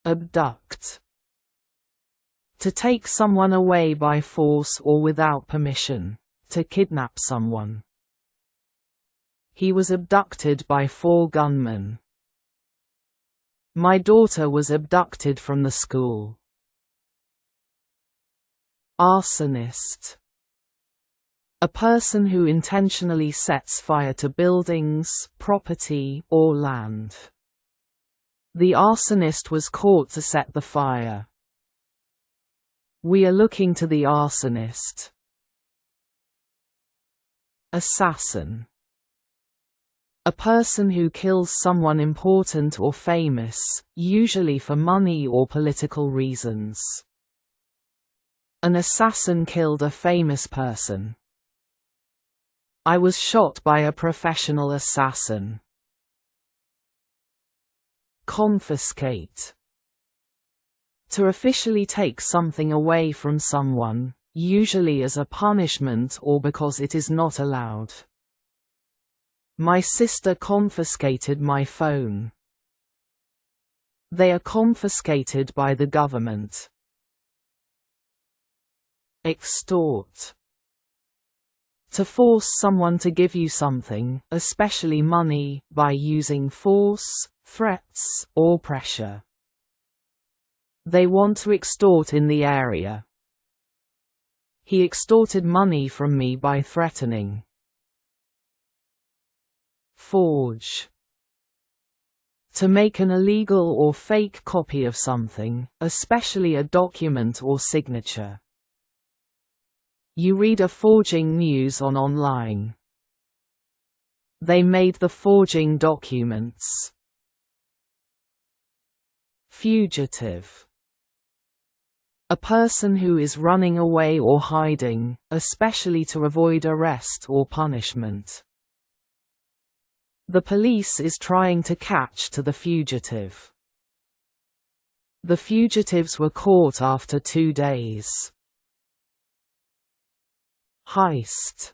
Abduct. To take someone away by force or without permission. To kidnap someone. He was abducted by 4 gunmen. My daughter was abducted from the school. Arsonist. A person who intentionally sets fire to buildings, property, or land. The arsonist was caught to set the fire. We are looking to the arsonist. Assassin. A person who kills someone important or famous, usually for money or political reasons. An assassin killed a famous person. I was shot by a professional assassin. Confiscate. To officially take something away from someone, usually as a punishment or because it is not allowed. My sister confiscated my phone. They are confiscated by the government. Extort. To force someone to give you something, especially money, by using force, threats, or pressure. They want to extort in the area. He extorted money from me by threatening. Forge. To make an illegal or fake copy of something, especially a document or signature. You read a forging news online. They made the forging documents. Fugitive. A person who is running away or hiding, especially to avoid arrest or punishment. The police is trying to catch the fugitive. The fugitives were caught after 2 days. Heist.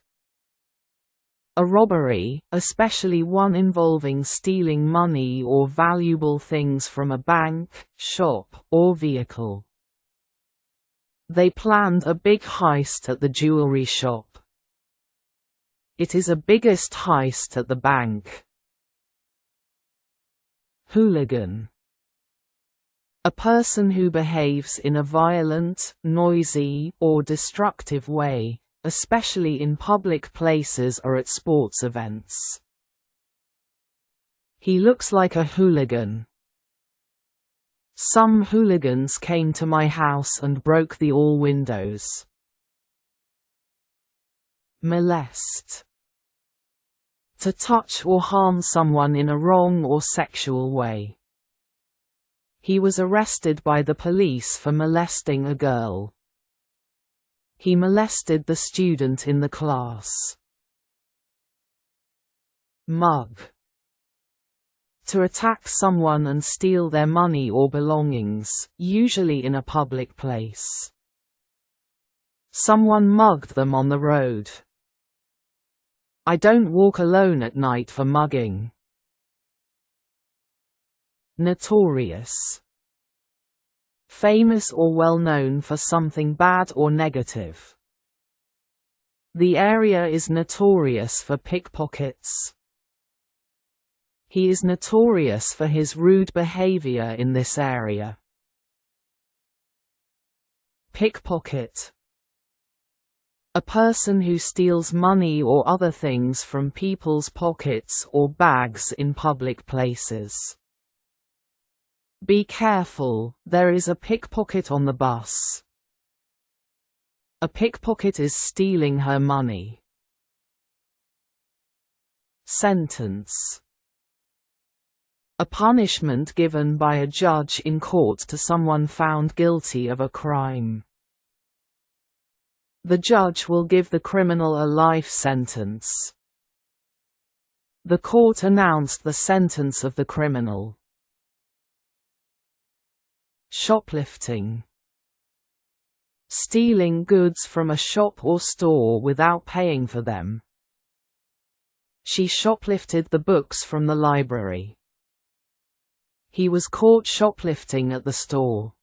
A robbery, especially one involving stealing money or valuable things from a bank, shop, or vehicle. They planned a big heist at the jewelry shop. It is a biggest heist at the bank. Hooligan. A person who behaves in a violent, noisy, or destructive way, especially in public places or at sports events. He looks like a hooligan. Some hooligans came to my house and broke all windows. Molest. To touch or harm someone in a wrong or sexual way. He was arrested by the police for molesting a girl. He molested the student in the class. Mug. To attack someone and steal their money or belongings, usually in a public place. Someone mugged them on the road. I don't walk alone at night for mugging. Notorious. Famous or well known for something bad or negative. The area is notorious for pickpockets. He is notorious for his rude behavior in this area. Pickpocket. A person who steals money or other things from people's pockets or bags in public places. Be careful, there is a pickpocket on the bus. A pickpocket is stealing her money. Sentence. A punishment given by a judge in court to someone found guilty of a crime. The judge will give the criminal a life sentence. The court announced the sentence of the criminal. Shoplifting. Stealing goods from a shop or store without paying for them. She shoplifted the books from the library. He was caught shoplifting at the store.